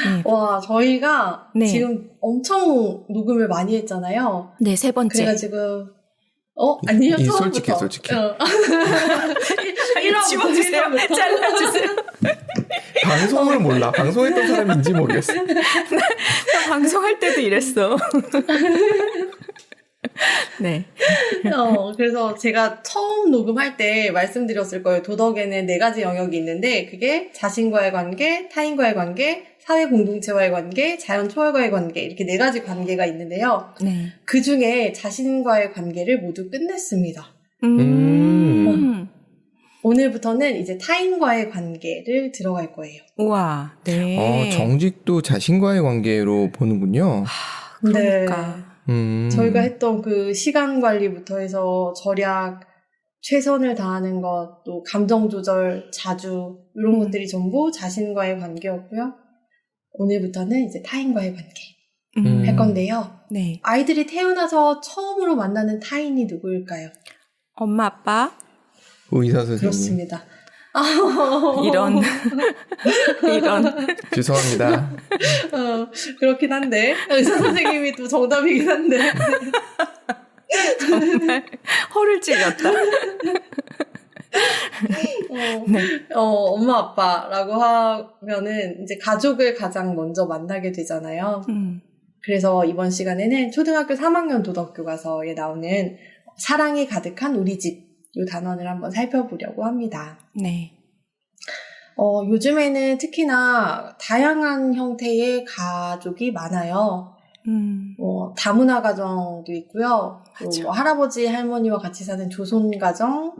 네. 와, 저희가 네. 지금 엄청 녹음을 많이 했잖아요. 네, 세 번째. 그래가지고, 아니요, 처음부터. 솔직해. 1화부터 잘라주세요. 방송을 몰라. 방송했던 사람인지 모르겠어. 나 방송할 때도 이랬어. 네. 그래서 제가 처음 녹음할 때 말씀드렸을 거예요. 도덕에는 4가지 영역이 있는데, 그게 자신과의 관계, 타인과의 관계, 사회 공동체와의 관계, 자연 초월과의 관계, 이렇게 4가지 관계가 있는데요. 네. 그 중에 자신과의 관계를 모두 끝냈습니다. 오늘부터는 이제 타인과의 관계를 들어갈 거예요. 우와, 네. 정직도 자신과의 관계로 보는군요. 그러니까. 저희가 했던 그 시간 관리부터 해서 절약, 최선을 다하는 것, 또 감정 조절, 자주, 이런 것들이 전부 자신과의 관계였고요. 오늘부터는 이제 타인과의 관계 할 건데요. 네. 아이들이 태어나서 처음으로 만나는 타인이 누구일까요? 엄마, 아빠? 의사 선생님. 그렇습니다. 이런. 죄송합니다. 그렇긴 한데 의사 선생님이 또 정답이긴 한데 정말 허를 찔렸다. 네. 엄마 아빠라고 하면은 이제 가족을 가장 먼저 만나게 되잖아요. 그래서 이번 시간에는 초등학교 3학년 도덕교과서에 나오는 사랑이 가득한 우리 집 이 단원을 한번 살펴보려고 합니다. 네. 요즘에는 특히나 다양한 형태의 가족이 많아요. 다문화 가정도 있고요. 또 할아버지, 할머니와 같이 사는 조손 가정,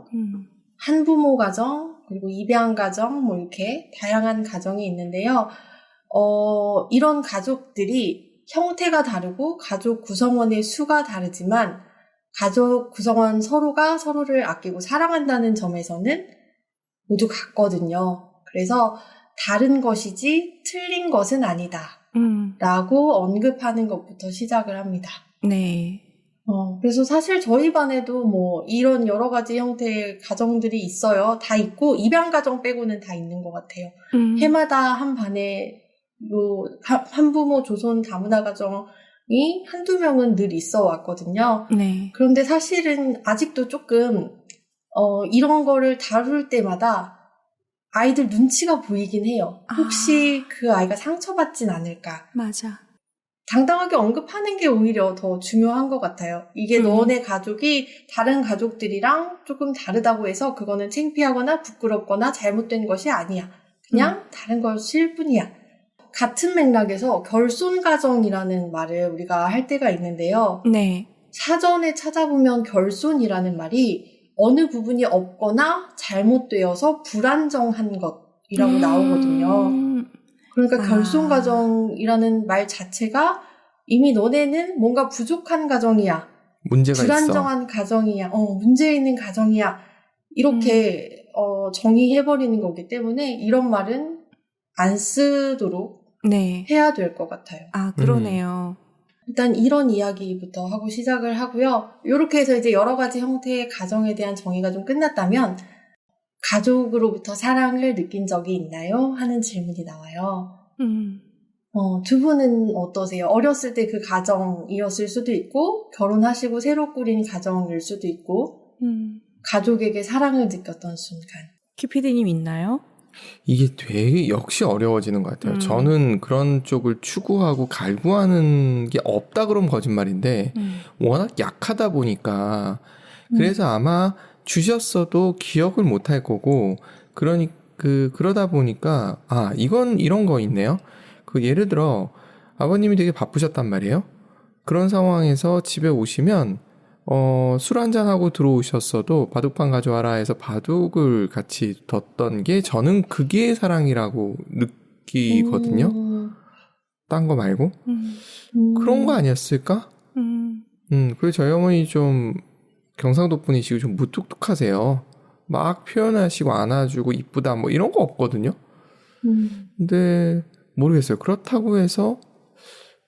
한부모 가정, 그리고 입양 가정, 이렇게 다양한 가정이 있는데요. 이런 가족들이 형태가 다르고 가족 구성원의 수가 다르지만 가족 구성원 서로가 서로를 아끼고 사랑한다는 점에서는 모두 같거든요. 그래서 다른 것이지 틀린 것은 아니다 라고 언급하는 것부터 시작을 합니다. 네. 그래서 사실 저희 반에도 이런 여러 가지 형태의 가정들이 있어요. 다 있고 입양 가정 빼고는 다 있는 것 같아요. 해마다 한 반에 한부모 조손 다문화 가정이 한두 명은 늘 있어 왔거든요. 네. 그런데 사실은 아직도 조금 이런 거를 다룰 때마다 아이들 눈치가 보이긴 해요. 혹시 그 아이가 상처받진 않을까. 맞아. 당당하게 언급하는 게 오히려 더 중요한 것 같아요. 이게 너네 가족이 다른 가족들이랑 조금 다르다고 해서 그거는 창피하거나 부끄럽거나 잘못된 것이 아니야. 그냥 다른 것일 뿐이야. 같은 맥락에서 결손가정이라는 말을 우리가 할 때가 있는데요. 네. 사전에 찾아보면 결손이라는 말이 어느 부분이 없거나 잘못되어서 불안정한 것이라고 나오거든요. 그러니까 결손가정이라는 말 자체가 이미 너네는 뭔가 부족한 가정이야. 문제가 불안정한 있어. 가정이야. 문제 있는 가정이야. 이렇게 정의해버리는 거기 때문에 이런 말은 안 쓰도록 네. 해야 될 것 같아요. 그러네요. 일단 이런 이야기부터 하고 시작을 하고요. 이렇게 해서 이제 여러 가지 형태의 가정에 대한 정의가 좀 끝났다면 가족으로부터 사랑을 느낀 적이 있나요? 하는 질문이 나와요. 두 분은 어떠세요? 어렸을 때 그 가정이었을 수도 있고 결혼하시고 새로 꾸린 가정일 수도 있고 가족에게 사랑을 느꼈던 순간. 큐피디님 있나요? 이게 되게 역시 어려워지는 것 같아요. 저는 그런 쪽을 추구하고 갈구하는 게 없다 그러면 거짓말인데 워낙 약하다 보니까 그래서 아마 주셨어도 기억을 못할 거고 그러다 보니까 이건 이런 거 있네요. 예를 들어 아버님이 되게 바쁘셨단 말이에요. 그런 상황에서 집에 오시면 술 한잔하고 들어오셨어도 바둑판 가져와라 해서 바둑을 같이 뒀던 게 저는 그게 사랑이라고 느끼거든요. 딴 거 말고. 그런 거 아니었을까? 그리고 저희 어머니 좀 경상도 분이시고 좀 무뚝뚝하세요. 막 표현하시고 안아주고 이쁘다 이런 거 없거든요. 근데 모르겠어요. 그렇다고 해서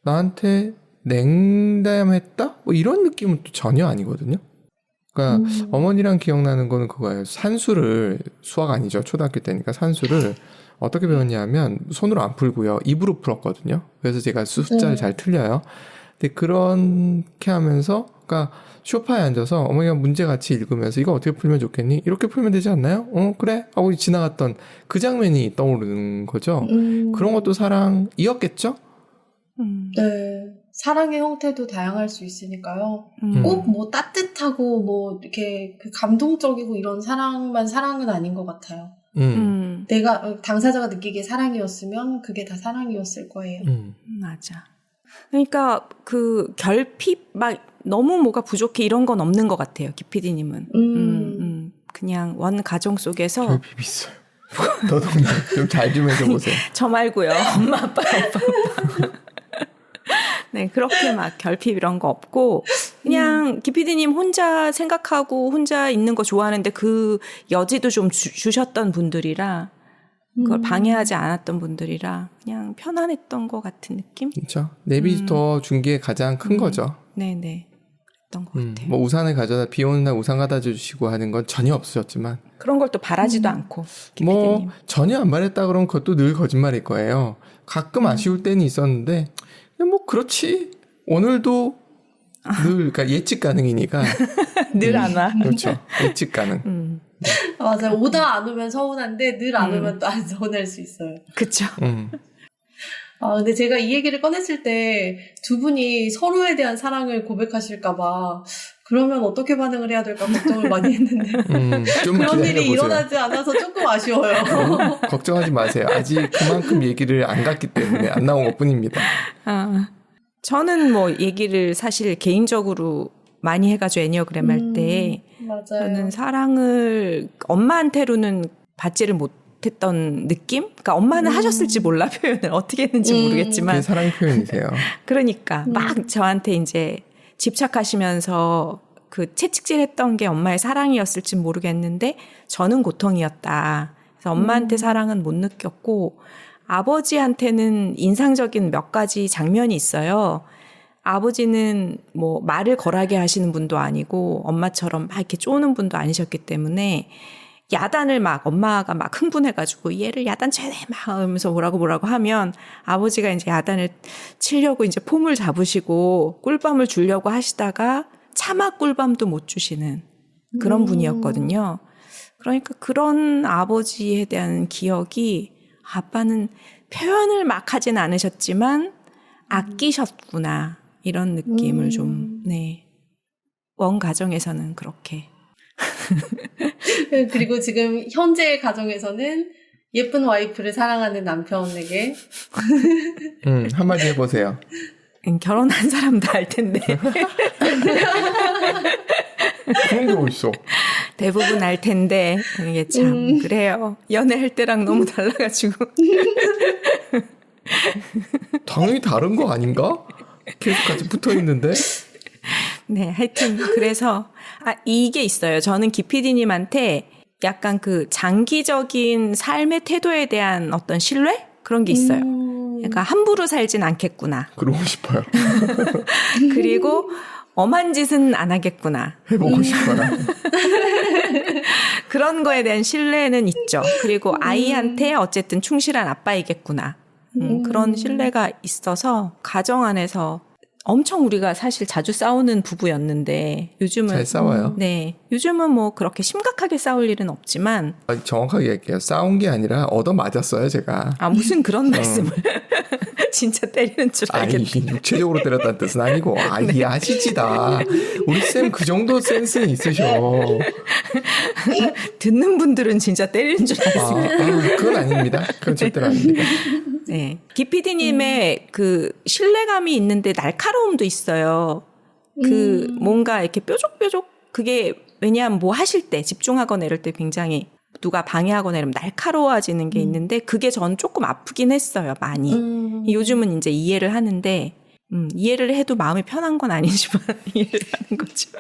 나한테 냉담했다? 이런 느낌은 또 전혀 아니거든요. 그러니까 어머니랑 기억나는 거는 그거예요. 산수를 수학 아니죠. 초등학교 때니까 산수를 어떻게 배웠냐면 손으로 안 풀고요. 입으로 풀었거든요. 그래서 제가 숫자를 잘 틀려요. 근데 그렇게 하면서 그러니까 소파에 앉아서 어머니가 문제 같이 읽으면서 이거 어떻게 풀면 좋겠니? 이렇게 풀면 되지 않나요? 그래? 하고 지나갔던 그 장면이 떠오르는 거죠. 그런 것도 사랑이었겠죠? 네. 사랑의 형태도 다양할 수 있으니까요. 꼭 뭐 따뜻하고 뭐 이렇게 그 감동적이고 이런 사랑만 사랑은 아닌 것 같아요. 내가 당사자가 느끼기에 사랑이었으면 그게 다 사랑이었을 거예요. 맞아. 그러니까 그 결핍 막 너무 뭐가 부족해 이런 건 없는 것 같아요. 기피디님은. 그냥 원 가정 속에서 결핍 있어요. 더동님 좀 잘 좀 해줘보세요. 저 말고요. 엄마 아빠 오빠. 네, 그렇게 막 결핍 이런 거 없고 그냥 기피디님 혼자 생각하고 혼자 있는 거 좋아하는데 그 여지도 좀 주셨던 분들이라 그걸 방해하지 않았던 분들이라 그냥 편안했던 것 같은 느낌? 그렇죠. 내비 더 준 게 가장 큰 거죠. 네네. 그랬던 것 같아요. 뭐 우산을 가져다 비 오는 날 우산 갖다 주시고 하는 건 전혀 없으셨지만 그런 걸 또 바라지도 않고 뭐 전혀 안 바랬다 그러면 그것도 늘 거짓말일 거예요. 가끔 아쉬울 때는 있었는데 뭐 그렇지 오늘도 늘 그러니까 예측 가능이니까 늘 안 와. 그렇죠. 예측 가능. 맞아요. 오다 안 오면 서운한데 늘 안 오면 또 안 서운할 수 있어요. 그렇죠. 근데 제가 이 얘기를 꺼냈을 때 두 분이 서로에 대한 사랑을 고백하실까봐 그러면 어떻게 반응을 해야 될까 걱정을 많이 했는데 좀 그런 일이 기다려보세요. 일어나지 않아서 조금 아쉬워요. 걱정하지 마세요. 아직 그만큼 얘기를 안 갔기 때문에 안 나온 것뿐입니다. 저는 뭐 얘기를 사실 개인적으로 많이 해가지고 애니어그램 할 때 맞아요. 저는 사랑을 엄마한테로는 받지를 못했던 느낌? 그러니까 엄마는 하셨을지 몰라 표현을 어떻게 했는지 모르겠지만 그게 사랑의 표현이세요. 그러니까 막 저한테 이제 집착하시면서 그 채찍질했던 게 엄마의 사랑이었을지 모르겠는데 저는 고통이었다. 그래서 엄마한테 사랑은 못 느꼈고 아버지한테는 인상적인 몇 가지 장면이 있어요. 아버지는 뭐 말을 거라게 하시는 분도 아니고 엄마처럼 막 이렇게 쪼는 분도 아니셨기 때문에 야단을 막 엄마가 막 흥분해가지고 얘를 야단 쳐야 돼 막 하면서 뭐라고 하면 아버지가 이제 야단을 치려고 이제 폼을 잡으시고 꿀밤을 주려고 하시다가 차마 꿀밤도 못 주시는 그런 분이었거든요. 그러니까 그런 아버지에 대한 기억이 아빠는 표현을 막 하진 않으셨지만 아끼셨구나 이런 느낌을 좀 네. 원 가정에서는 그렇게 그리고 지금 현재 가정에서는 예쁜 와이프를 사랑하는 남편에게 한마디 해보세요. 결혼한 사람도 알 텐데 그런 게 어딨어. 대부분 알 텐데 이게 참 그래요. 연애할 때랑 너무 달라가지고 당연히 다른 거 아닌가? 계속 같이 붙어있는데. 네, 하여튼 그래서 이게 있어요. 저는 기피디님한테 약간 그 장기적인 삶의 태도에 대한 어떤 신뢰? 그런 게 있어요. 그러니까 함부로 살진 않겠구나. 그러고 싶어요. 그리고 엄한 짓은 안 하겠구나. 해보고 싶어요. 그런 거에 대한 신뢰는 있죠. 그리고 아이한테 어쨌든 충실한 아빠이겠구나. 그런 신뢰가 있어서 가정 안에서 엄청 우리가 사실 자주 싸우는 부부였는데 요즘은 잘 싸워요. 네, 요즘은 뭐 그렇게 심각하게 싸울 일은 없지만 정확하게 얘기해요. 싸운 게 아니라 얻어맞았어요, 제가. 무슨 그런 말씀을 진짜 때리는 줄 알겠네. 육체적으로 때렸다는 뜻은 아니고 이해하시지다. 우리 쌤 그 정도 센스는 있으셔. 듣는 분들은 진짜 때리는 줄 알았습니다. 그건 아닙니다. 그건 절대로 아닙니다. 네, 기피디님의 그 신뢰감이 있는데 날카로움도 있어요. 그 뭔가 이렇게 뾰족뾰족 그게 왜냐하면 뭐 하실 때 집중하거나 이럴 때 굉장히 누가 방해하거나 이러면 날카로워지는 게 있는데 그게 전 조금 아프긴 했어요. 많이. 요즘은 이제 이해를 하는데 이해를 해도 마음이 편한 건 아니지만 이해를 하는 거죠.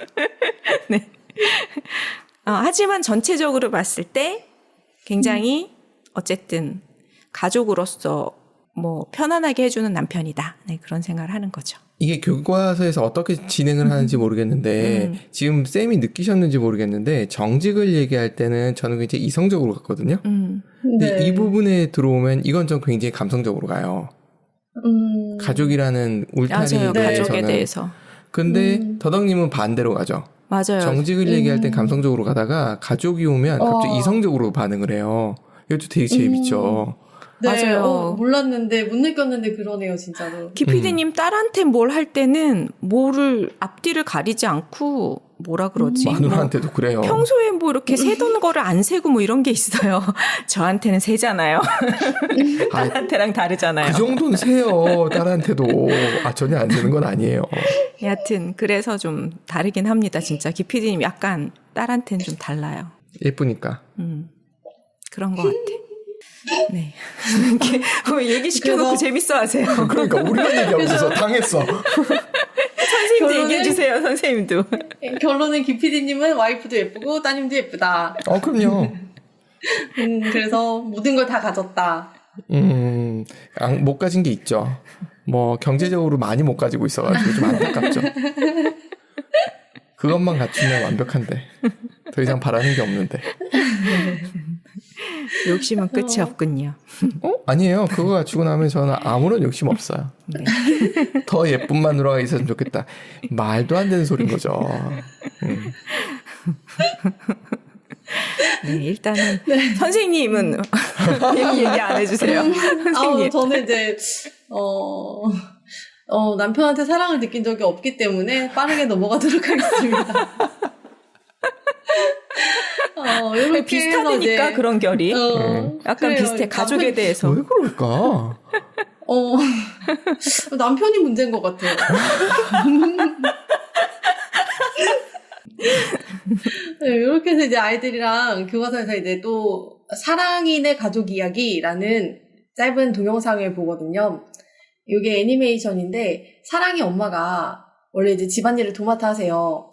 네. 하지만 전체적으로 봤을 때 굉장히 어쨌든 가족으로서 뭐 편안하게 해주는 남편이다. 네, 그런 생각을 하는 거죠. 이게 교과서에서 어떻게 진행을 하는지 모르겠는데 지금 쌤이 느끼셨는지 모르겠는데 정직을 얘기할 때는 저는 굉장히 이성적으로 갔거든요. 근데 네. 이 부분에 들어오면 이건 좀 굉장히 감성적으로 가요. 가족이라는 울타리 맞아요. 네. 가족에 내에서는. 대해서. 근데 더덕님은 반대로 가죠. 맞아요. 정직을 얘기할 땐 감성적으로 가다가 가족이 오면 갑자기 이성적으로 반응을 해요. 이것도 되게 재밌죠. 네, 맞아요. 몰랐는데 못 느꼈는데 그러네요, 진짜로. 기피디님 딸한테 뭘 할 때는 뭐를 앞뒤를 가리지 않고 뭐라 그러지? 마누라한테도 그래요. 평소에 뭐 이렇게 세던 거를 안 세고 뭐 이런 게 있어요. 저한테는 세잖아요. 딸한테랑 다르잖아요. 그 정도는 세요. 딸한테도. 전혀 안 세는 건 아니에요. 여하튼 그래서 좀 다르긴 합니다. 진짜 기피디님 약간 딸한테는 좀 달라요. 예쁘니까. 그런 것 같아. 네. 이렇게 얘기 시켜놓고 재밌어하세요. 그러니까 우리만 얘기하고 있어서 당했어. 선생님도 얘기해주세요. 선생님도. 결론은 기피디님은 와이프도 예쁘고 따님도 예쁘다. 그럼요. 그래서 모든 걸 다 가졌다. 못 가진 게 있죠. 뭐 경제적으로 많이 못 가지고 있어가지고 좀 안타깝죠. 그것만 갖추면 완벽한데 더 이상 바라는 게 없는데. 욕심은 끝이 없군요. 아니에요. 그거 갖추고 나면 저는 아무런 욕심 없어요. 네. 더 예쁜 마누라가 있었으면 좋겠다. 말도 안 되는 소린 거죠. 네, 일단은 선생님은 얘기 안 해주세요. 선생님. 저는 이제 남편한테 사랑을 느낀 적이 없기 때문에 빠르게 넘어가도록 하겠습니다. 이렇게 비슷하니까 이제, 그런 결이 약간 그래요. 비슷해. 가족에 대해서. 왜 그럴까? 남편이 문제인 것 같아요. 네, 이렇게 해서 이제 아이들이랑 교과서에서 이제 또 사랑인의 가족 이야기라는 짧은 동영상을 보거든요. 이게 애니메이션인데 사랑이 엄마가 원래 이제 집안일을 도맡아 하세요.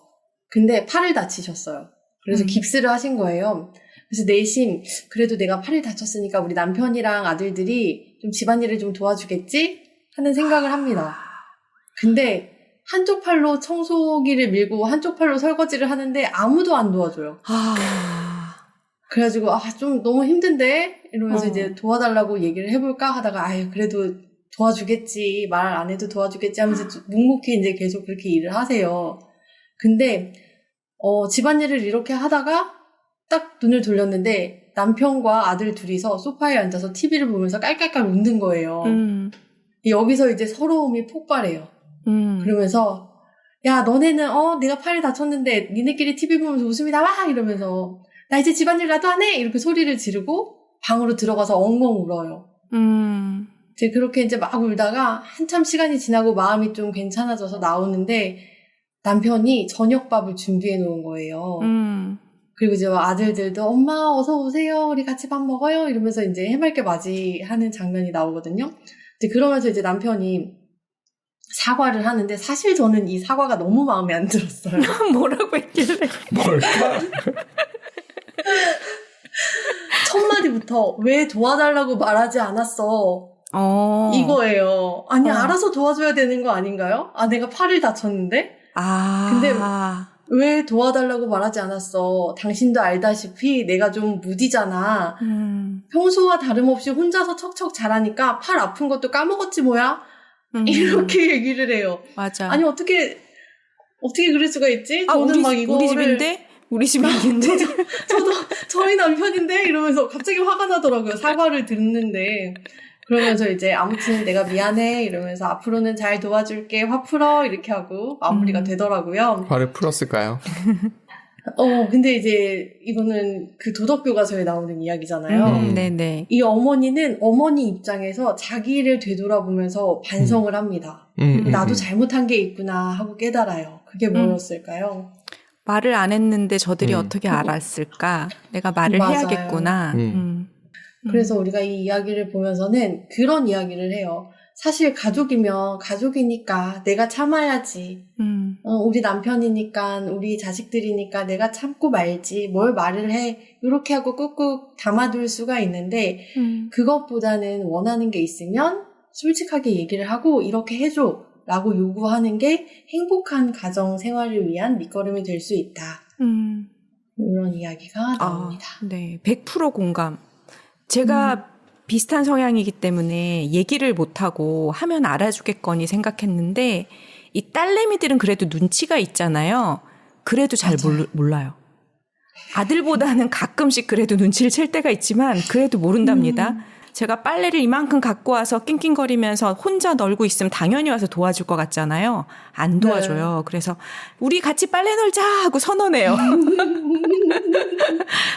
근데 팔을 다치셨어요. 그래서 깁스를 하신 거예요. 그래서 내심 그래도 내가 팔을 다쳤으니까 우리 남편이랑 아들들이 좀 집안일을 좀 도와주겠지 하는 생각을 합니다. 근데 한쪽 팔로 청소기를 밀고 한쪽 팔로 설거지를 하는데 아무도 안 도와줘요. 그래가지고 좀 너무 힘든데 이러면서 이제 도와달라고 얘기를 해볼까 하다가 그래도 도와주겠지, 말 안 해도 도와주겠지 하면서 묵묵히 이제 계속 그렇게 일을 하세요. 근데 집안일을 이렇게 하다가 딱 눈을 돌렸는데 남편과 아들 둘이서 소파에 앉아서 TV를 보면서 깔깔깔 웃는 거예요. 여기서 이제 서러움이 폭발해요. 그러면서 야 너네는 내가 팔이 다쳤는데 니네끼리 TV 보면서 웃음이 나와 이러면서 나 이제 집안일 나도 하네 이렇게 소리를 지르고 방으로 들어가서 엉엉 울어요. 이제 그렇게 이제 막 울다가 한참 시간이 지나고 마음이 좀 괜찮아져서 나오는데 남편이 저녁밥을 준비해 놓은 거예요. 그리고 이제 아들들도 엄마 어서 오세요 우리 같이 밥 먹어요 이러면서 이제 해맑게 맞이하는 장면이 나오거든요. 근데 그러면서 이제 남편이 사과를 하는데 사실 저는 이 사과가 너무 마음에 안 들었어요. 뭐라고 했길래? 뭘까? 첫 마디부터 왜 도와달라고 말하지 않았어? 이거예요. 아니 알아서 도와줘야 되는 거 아닌가요? 내가 팔을 다쳤는데? 근데 왜 도와달라고 말하지 않았어? 당신도 알다시피 내가 좀 무디잖아. 평소와 다름없이 혼자서 척척 잘하니까 팔 아픈 것도 까먹었지 뭐야? 이렇게 얘기를 해요. 맞아. 아니 어떻게 그럴 수가 있지? 저는 막 이거를 우리 집인데? 우리 집인데? 저도 저희 남편인데? 이러면서 갑자기 화가 나더라고요. 사과를 듣는데. 그러면서 이제 아무튼 내가 미안해 이러면서 앞으로는 잘 도와줄게 화 풀어 이렇게 하고 마무리가 되더라고요. 화를 풀었을까요? 근데 이제 이거는 그 도덕교과서에 나오는 이야기잖아요. 네네. 이 어머니는 어머니 입장에서 자기를 되돌아보면서 반성을 합니다. 나도 잘못한 게 있구나 하고 깨달아요. 그게 뭐였을까요? 말을 안 했는데 저들이 어떻게 알았을까? 내가 말을 맞아요. 해야겠구나. 그래서 우리가 이 이야기를 보면서는 그런 이야기를 해요. 사실 가족이면 가족이니까 내가 참아야지. 우리 남편이니까 우리 자식들이니까 내가 참고 말지. 뭘 말을 해. 이렇게 하고 꾹꾹 담아둘 수가 있는데 그것보다는 원하는 게 있으면 솔직하게 얘기를 하고 이렇게 해줘 라고 요구하는 게 행복한 가정 생활을 위한 밑거름이 될 수 있다. 이런 이야기가 나옵니다. 네, 100% 공감. 제가 비슷한 성향이기 때문에 얘기를 못하고 하면 알아주겠거니 생각했는데 이 딸내미들은 그래도 눈치가 있잖아요. 그래도 잘 몰라요. 아들보다는 가끔씩 그래도 눈치를 챌 때가 있지만 그래도 모른답니다. 제가 빨래를 이만큼 갖고 와서 낑낑거리면서 혼자 널고 있으면 당연히 와서 도와줄 것 같잖아요. 안 도와줘요. 네. 그래서 우리 같이 빨래 널자 하고 선언해요.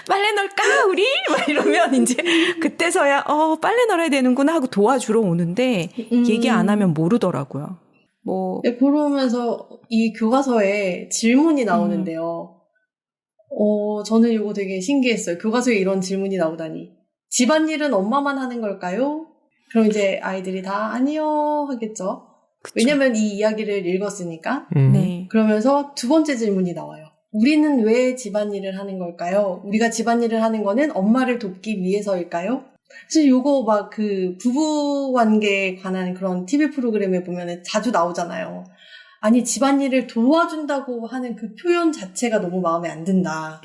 빨래 널까 우리? 막 이러면 이제 그때서야 빨래 널어야 되는구나 하고 도와주러 오는데 얘기 안 하면 모르더라고요. 네, 그러면서 이 교과서에 질문이 나오는데요. 저는 이거 되게 신기했어요. 교과서에 이런 질문이 나오다니. 집안일은 엄마만 하는 걸까요? 그럼 이제 아이들이 다 아니요 하겠죠. 그쵸. 왜냐면 이 이야기를 읽었으니까. 네. 그러면서 두 번째 질문이 나와요. 우리는 왜 집안일을 하는 걸까요? 우리가 집안일을 하는 거는 엄마를 돕기 위해서일까요? 사실 요거 막 그 부부 관계에 관한 그런 TV 프로그램에 보면은 자주 나오잖아요. 아니 집안일을 도와준다고 하는 그 표현 자체가 너무 마음에 안 든다.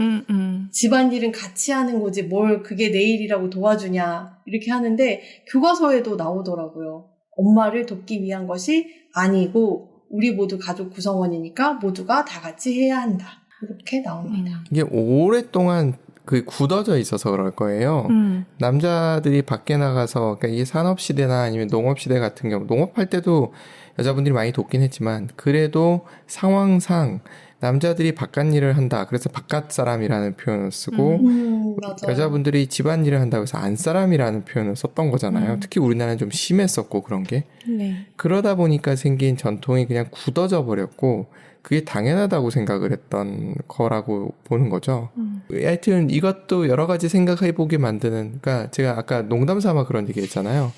집안일은 같이 하는 거지 뭘 그게 내 일이라고 도와주냐 이렇게 하는데 교과서에도 나오더라고요. 엄마를 돕기 위한 것이 아니고 우리 모두 가족 구성원이니까 모두가 다 같이 해야 한다. 이렇게 나옵니다. 이게 오랫동안 굳어져 있어서 그럴 거예요. 남자들이 밖에 나가서 그러니까 이 산업시대나 아니면 농업시대 같은 경우 농업할 때도 여자분들이 많이 돕긴 했지만 그래도 상황상 남자들이 바깥 일을 한다. 그래서 바깥 사람이라는 표현을 쓰고 여자분들이 집안일을 한다고 해서 안 사람이라는 표현을 썼던 거잖아요. 특히 우리나라는 좀 심했었고 그런 게. 네. 그러다 보니까 생긴 전통이 그냥 굳어져 버렸고 그게 당연하다고 생각을 했던 거라고 보는 거죠. 하여튼 이것도 여러 가지 생각해보게 만드는 그러니까 제가 아까 농담 삼아 그런 얘기 했잖아요.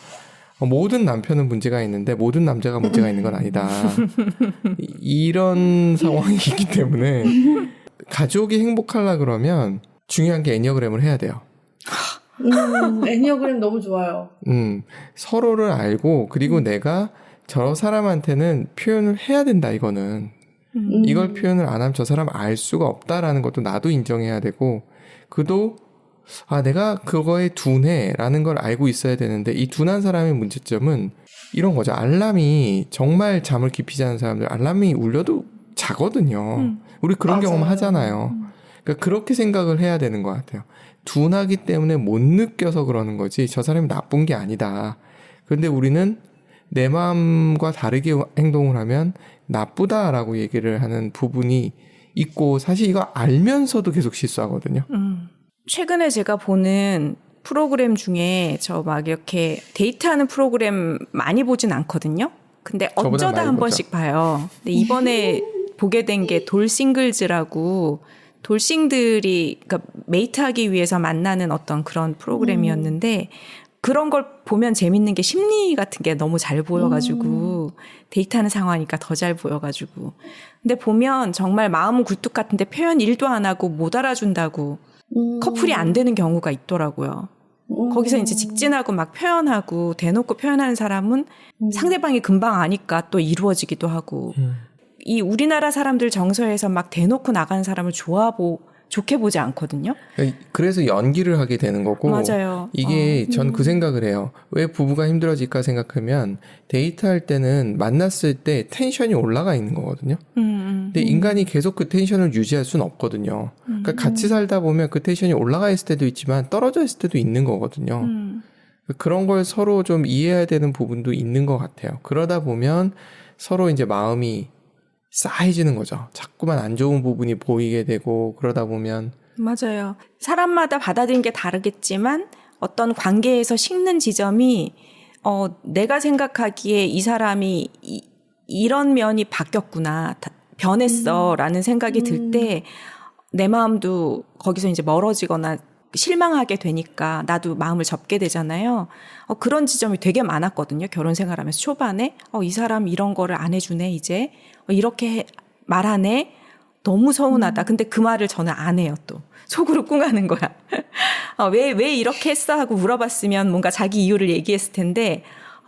모든 남편은 문제가 있는데 모든 남자가 문제가 있는 건 아니다. 이런 상황이기 때문에 가족이 행복하려 그러면 중요한 게 애니어그램을 해야 돼요. 애니어그램 너무 좋아요. 서로를 알고 그리고 내가 저 사람한테는 표현을 해야 된다 이거는. 이걸 표현을 안 하면 저 사람 알 수가 없다라는 것도 나도 인정해야 되고 그도 내가 그거에 둔해라는 걸 알고 있어야 되는데 이 둔한 사람의 문제점은 이런 거죠. 알람이 정말 잠을 깊이 자는 사람들 알람이 울려도 자거든요. 우리 그런 경험 하잖아요. 그러니까 그렇게 생각을 해야 되는 것 같아요. 둔하기 때문에 못 느껴서 그러는 거지 저 사람이 나쁜 게 아니다. 그런데 우리는 내 마음과 다르게 행동을 하면 나쁘다라고 얘기를 하는 부분이 있고 사실 이거 알면서도 계속 실수하거든요. 최근에 제가 보는 프로그램 중에 저 막 이렇게 데이트하는 프로그램 많이 보진 않거든요. 근데 어쩌다 한 번씩 봐요. 근데 이번에 보게 된 게 돌싱글즈라고 돌싱들이 그러니까 메이트하기 위해서 만나는 어떤 그런 프로그램이었는데 그런 걸 보면 재밌는 게 심리 같은 게 너무 잘 보여가지고 데이트하는 상황이니까 더 잘 보여가지고 근데 보면 정말 마음은 굴뚝 같은데 표현 1도 안 하고 못 알아준다고 커플이 안 되는 경우가 있더라고요. 거기서 이제 직진하고 막 표현하고 대놓고 표현하는 사람은 상대방이 금방 아니까 또 이루어지기도 하고 이 우리나라 사람들 정서에서 막 대놓고 나가는 사람을 좋게 보지 않거든요. 그래서 연기를 하게 되는 거고 맞아요. 이게 전 그 생각을 해요. 왜 부부가 힘들어질까 생각하면 데이트할 때는 만났을 때 텐션이 올라가 있는 거거든요. 근데 인간이 계속 그 텐션을 유지할 수는 없거든요. 그러니까 같이 살다 보면 그 텐션이 올라가 있을 때도 있지만 떨어져 있을 때도 있는 거거든요. 그런 걸 서로 좀 이해해야 되는 부분도 있는 것 같아요. 그러다 보면 서로 이제 마음이 싸해지는 거죠. 자꾸만 안 좋은 부분이 보이게 되고 그러다 보면 맞아요. 사람마다 받아들이는 게 다르겠지만 어떤 관계에서 식는 지점이 내가 생각하기에 이 사람이 이런 면이 바뀌었구나 변했어 라는 생각이 들 때 내 마음도 거기서 이제 멀어지거나 실망하게 되니까 나도 마음을 접게 되잖아요. 그런 지점이 되게 많았거든요. 결혼 생활하면서 초반에 이 사람 이런 거를 안 해주네 이제 이렇게 말하네 너무 서운하다. 근데 그 말을 저는 안 해요. 또 속으로 꿍하는 거야. 왜 이렇게 했어 하고 물어봤으면 뭔가 자기 이유를 얘기했을 텐데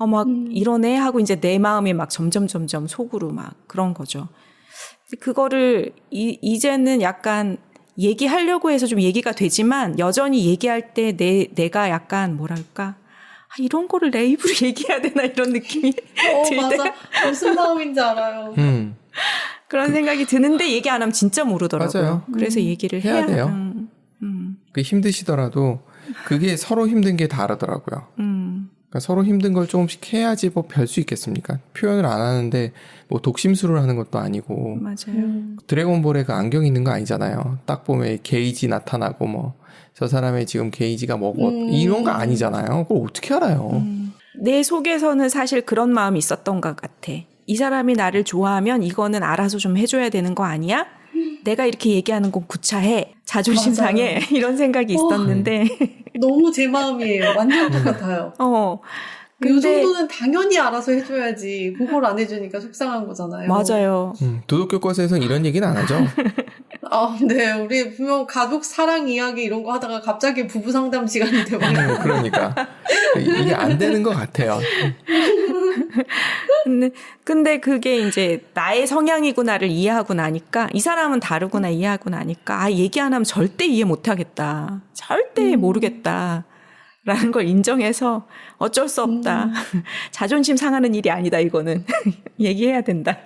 막 이러네 하고 이제 내 마음이 막 점점 속으로 막 그런 거죠. 그거를 이제는 약간 얘기하려고 해서 좀 얘기가 되지만 여전히 얘기할 때 내가 약간 뭐랄까 이런 거를 내 입으로 얘기해야 되나 이런 느낌이 들 때. 맞아. 무슨 마음인지 알아요. 그런 생각이 드는데 얘기 안 하면 진짜 모르더라고요. 맞아요. 그래서 얘기를 해야 돼요. 그 힘드시더라도 그게 서로 힘든 게 다르더라고요. 그러니까 서로 힘든 걸 조금씩 해야지 뭐 별 수 있겠습니까? 표현을 안 하는데 뭐 독심술을 하는 것도 아니고. 맞아요. 드래곤볼에 그 안경 있는 거 아니잖아요. 딱 보면 게이지 나타나고 뭐 저 사람의 지금 게이지가 뭐고 이런 거 아니잖아요. 그걸 어떻게 알아요? 내 속에서는 사실 그런 마음이 있었던 것 같아. 이 사람이 나를 좋아하면 이거는 알아서 좀 해줘야 되는 거 아니야? 내가 이렇게 얘기하는 건 구차해. 자존심 상해. 이런 생각이 있었는데. 너무 제 마음이에요. 완전 똑같아요. 이 정도는 당연히 알아서 해줘야지. 그걸 안 해주니까 속상한 거잖아요. 맞아요. 도덕교과서에서는 이런 얘기는 안 하죠. 네. 우리 분명 가족 사랑 이야기 이런 거 하다가 갑자기 부부 상담 시간이 되버려요. 그러니까. 이게 안 되는 것 같아요. 근데 그게 이제 나의 성향이구나를 이해하고 나니까 이 사람은 다르구나 이해하고 나니까 얘기 안 하면 절대 이해 못 하겠다. 절대 모르겠다. 라는 걸 인정해서 어쩔 수 없다. 자존심 상하는 일이 아니다, 이거는. 얘기해야 된다.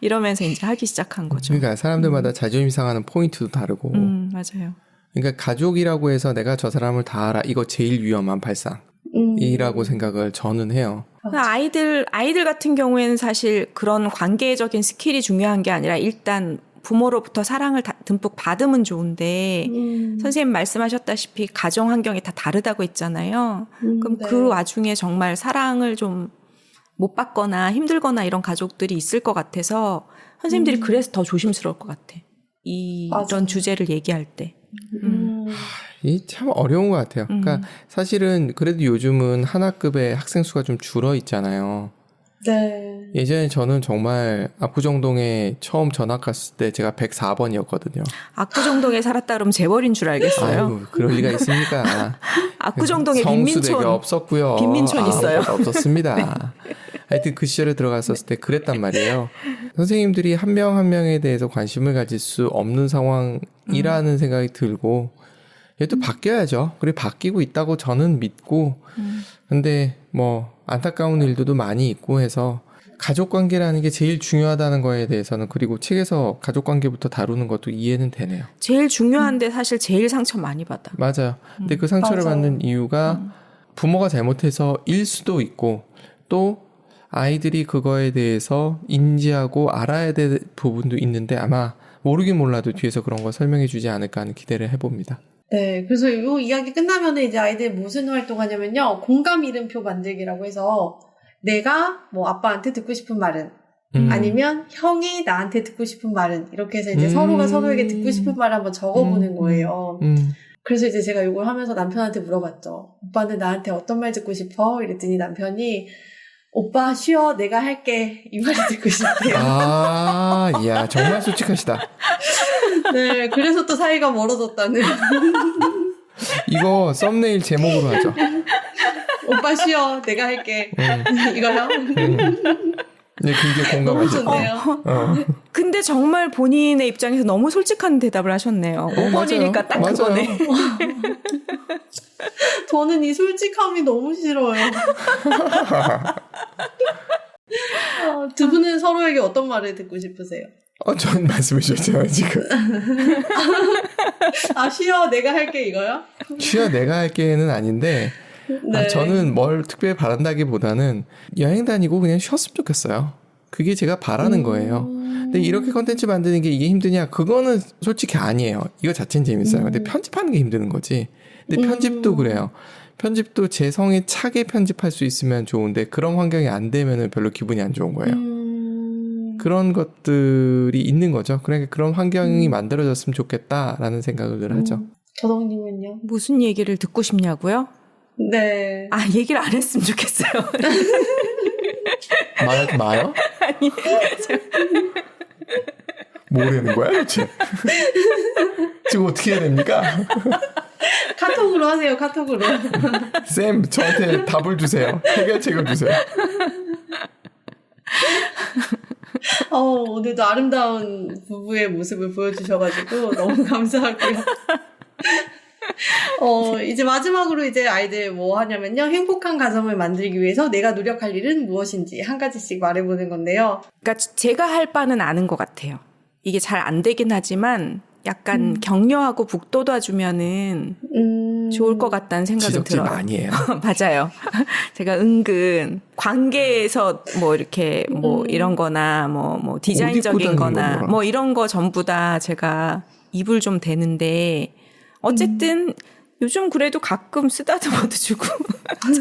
이러면서 이제 하기 시작한 거죠. 그러니까 사람들마다 자존심 상하는 포인트도 다르고. 맞아요. 그러니까 가족이라고 해서 내가 저 사람을 다 알아. 이거 제일 위험한 발상이라고 생각을 저는 해요. 아이들 같은 경우에는 사실 그런 관계적인 스킬이 중요한 게 아니라 일단 부모로부터 사랑을 듬뿍 받으면 좋은데 선생님 말씀하셨다시피 가정 환경이 다 다르다고 했잖아요. 그럼 네. 그 와중에 정말 사랑을 좀 못 받거나 힘들거나 이런 가족들이 있을 것 같아서 선생님들이 그래서 더 조심스러울 것 같아. 이런 주제를 얘기할 때. 이 참 어려운 것 같아요. 그러니까 사실은 그래도 요즘은 한 학급의 학생 수가 좀 줄어 있잖아요. 네. 예전에 저는 정말 압구정동에 처음 전학 갔을 때 제가 104번이었거든요. 압구정동에 살았다 그러면 재벌인 줄 알겠어요. 아유, 그럴 리가 있습니까? 압구정동에 성수대가 없었고요. 빈민촌 있어요. 없었습니다. 하여튼 그 시절에 들어갔었을 때 그랬단 말이에요. 선생님들이 한 명 한 명에 대해서 관심을 가질 수 없는 상황이라는 생각이 들고 얘도 바뀌어야죠. 그리고 바뀌고 있다고 저는 믿고 근데 뭐 안타까운 일들도 많이 있고 해서 가족관계라는 게 제일 중요하다는 거에 대해서는 그리고 책에서 가족관계부터 다루는 것도 이해는 되네요. 제일 중요한데 사실 제일 상처 많이 받아. 맞아요. 근데 그 상처를 맞아요. 받는 이유가 부모가 잘못해서 일 수도 있고 또 아이들이 그거에 대해서 인지하고 알아야 될 부분도 있는데 아마 모르긴 몰라도 뒤에서 그런 거 설명해 주지 않을까 하는 기대를 해봅니다. 네, 그래서 이 이야기 끝나면은 이제 아이들 무슨 활동하냐면요. 공감 이름표 만들기라고 해서 내가 뭐 아빠한테 듣고 싶은 말은 아니면 형이 나한테 듣고 싶은 말은 이렇게 해서 이제 서로가 서로에게 듣고 싶은 말을 한번 적어보는 거예요. 그래서 이제 제가 이걸 하면서 남편한테 물어봤죠. 오빠는 나한테 어떤 말 듣고 싶어? 이랬더니 남편이 오빠 쉬어 내가 할게 이 말이 듣고 싶대요. 아, 이야 정말 솔직하시다. 네, 그래서 또 사이가 멀어졌다는. 이거 썸네일 제목으로 하죠. 오빠 쉬어 내가 할게. 이거요? 네, 굉장히 너무 공감하시네요. 좋네요. 근데 정말 본인의 입장에서 너무 솔직한 대답을 하셨네요. 5번이니까 딱 맞아요. 그거네. 저는 이 솔직함이 너무 싫어요. 두 분은 서로에게 어떤 말을 듣고 싶으세요? 전 말씀해 주셨잖아요, 지금. 아, 쉬어, 내가 할게, 이거요? 쉬어 내가 할게는 아닌데, 네. 저는 뭘 특별히 바란다기보다는 여행 다니고 그냥 쉬었으면 좋겠어요. 그게 제가 바라는 거예요. 근데 이렇게 컨텐츠 만드는 게 이게 힘드냐? 그거는 솔직히 아니에요. 이거 자체는 재밌어요. 근데 편집하는 게 힘드는 거지. 근데 편집도 그래요. 편집도 제 성에 차게 편집할 수 있으면 좋은데 그런 환경이 안 되면 별로 기분이 안 좋은 거예요. 그런 것들이 있는 거죠. 그러니까 그런 환경이 만들어졌으면 좋겠다라는 생각을 늘 하죠. 저덕님은요? 무슨 얘기를 듣고 싶냐고요? 네. 얘기를 안 했으면 좋겠어요. 말하지 마요? 아니, 뭐라는 거야, 도대체? 지금 어떻게 해야 됩니까? 카톡으로 카톡으로 하세요. 카톡으로. 쌤, 저한테 답을 주세요. 해결책을 주세요. 오늘도 아름다운 부부의 모습을 보여주셔가지고 너무 감사하고요. 이제 마지막으로 이제 아이들 뭐 하냐면요. 행복한 가정을 만들기 위해서 내가 노력할 일은 무엇인지 한 가지씩 말해보는 건데요. 그러니까 제가 할 바는 아는 것 같아요. 이게 잘 안 되긴 하지만 약간 격려하고 북돋아주면은 좋을 것 같다는 생각이 지적질 들어요. 많이 해요. 맞아요. 제가 은근 관계에서 뭐 이렇게 뭐 이런 거나 뭐 디자인적인 거나 뭐 이런 거 전부 다 제가 입을 좀 대는데 어쨌든 요즘 그래도 가끔 쓰다듬어도 주고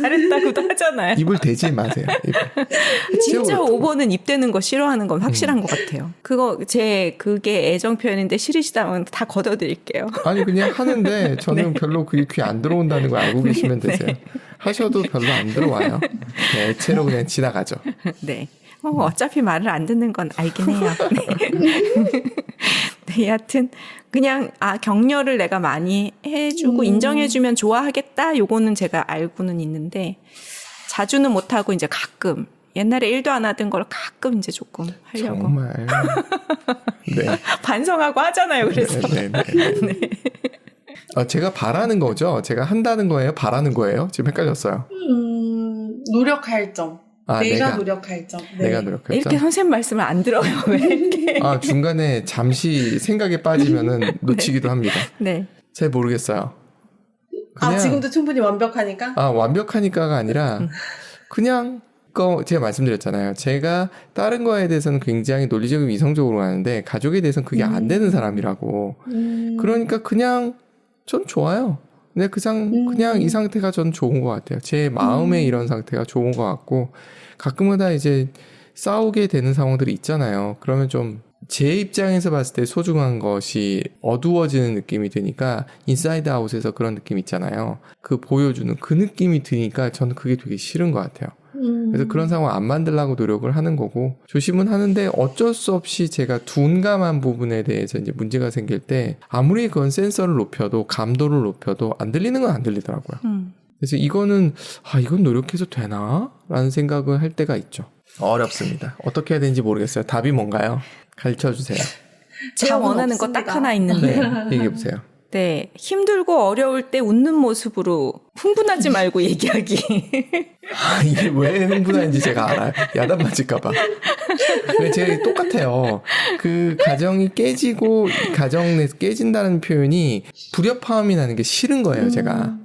잘했다고도 하잖아요. 입을 대지 마세요. 입을. 진짜 5번은 입 대는 거 싫어하는 건 확실한 것 같아요. 그게 애정 표현인데 싫으시다면 다 걷어드릴게요. 아니 그냥 하는데 저는 네. 별로 그게 귀에 안 들어온다는 걸 알고 계시면 되세요. 네. 하셔도 별로 안 들어와요. 네, 애체로 그냥 지나가죠. 네. 어차피 말을 안 듣는 건 알긴 해요. 네. 네, 여하튼 그냥 격려를 내가 많이 해주고 인정해주면 좋아하겠다. 요거는 제가 알고는 있는데 자주는 못하고 이제 가끔 옛날에 일도 안 하던 걸 가끔 이제 조금 하려고. 정말. 네. 반성하고 하잖아요. 그래서. 네. 제가 바라는 거죠? 제가 한다는 거예요? 바라는 거예요? 지금 헷갈렸어요. 노력할 점. 내가 노력할 점. 네. 내가 노력할 점. 이렇게 선생님 말씀을 안 들어요. 왜 이렇게. 중간에 잠시 생각에 빠지면은 놓치기도 합니다. 네. 잘 모르겠어요. 그냥, 지금도 충분히 완벽하니까? 완벽하니까가 아니라 그냥 제가 말씀드렸잖아요. 제가 다른 거에 대해서는 굉장히 논리적이고 이성적으로 가는데 가족에 대해서는 그게 안 되는 사람이라고. 그러니까 그냥 전 좋아요. 근데 그냥 이 상태가 전 좋은 것 같아요. 제 마음의 이런 상태가 좋은 것 같고 가끔마다 이제 싸우게 되는 상황들이 있잖아요. 그러면 좀 제 입장에서 봤을 때 소중한 것이 어두워지는 느낌이 드니까 인사이드 아웃에서 그런 느낌 있잖아요. 그 보여주는 그 느낌이 드니까 저는 그게 되게 싫은 것 같아요. 그래서 그런 상황 안 만들려고 노력을 하는 거고 조심은 하는데 어쩔 수 없이 제가 둔감한 부분에 대해서 이제 문제가 생길 때 아무리 그건 센서를 높여도 감도를 높여도 안 들리는 건 안 들리더라고요. 그래서 이건 노력해서 되나? 라는 생각을 할 때가 있죠. 어렵습니다. 어떻게 해야 되는지 모르겠어요. 답이 뭔가요? 가르쳐 주세요. 제가 원하는 거 딱 하나 있는데. 네, 얘기해 보세요. 네, 힘들고 어려울 때 웃는 모습으로 흥분하지 말고 얘기하기. 이게 왜 흥분하는지 제가 알아요. 야단 맞을까봐. 근데 제가 똑같아요. 그 가정이 깨지고 가정 내에서 깨진다는 표현이 불협화음이 나는 게 싫은 거예요, 제가.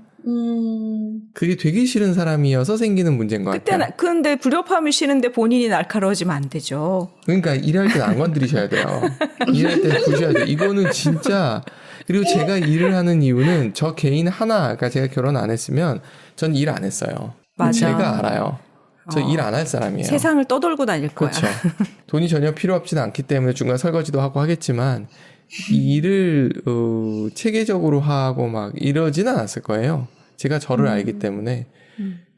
그게 되게 싫은 사람이어서 생기는 문제인 것 같아요. 근데 불협화음이 싫은데 본인이 날카로워지면 안 되죠. 그러니까 일할 때 안 건드리셔야 돼요. 일할 때 부셔야 돼요. 이거는 진짜. 그리고 제가 일을 하는 이유는 저 개인 하나, 그러니까 제가 결혼 안 했으면 전 일 안 했어요. 맞아. 제가 알아요. 저 일 안 할 사람이에요. 세상을 떠돌고 다닐 거야. 그렇죠. 돈이 전혀 필요 없지는 않기 때문에 중간 설거지도 하고 하겠지만 이 일을 체계적으로 하고 막 이러지는 않았을 거예요. 제가 저를 알기 때문에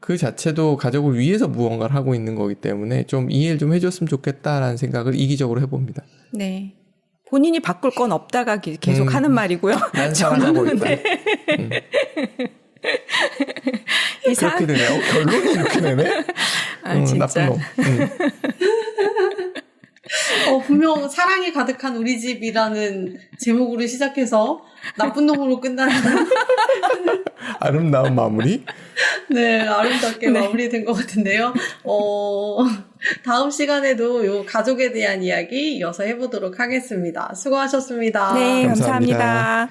그 자체도 가족을 위해서 무언가를 하고 있는 거기 때문에 좀 이해를 좀 해줬으면 좋겠다라는 생각을 이기적으로 해봅니다. 네. 본인이 바꿀 건 없다가 계속 하는 말이고요. 난 상하고 있다. 그렇게 되네요. 결론이 이렇게 되네. 진짜. 나쁜 놈. 분명 사랑이 가득한 우리 집이라는 제목으로 시작해서 나쁜 놈으로 끝나는 아름다운 마무리? 네, 아름답게 마무리된 것 같은데요. 다음 시간에도 요 가족에 대한 이야기 이어서 해보도록 하겠습니다. 수고하셨습니다. 네, 감사합니다.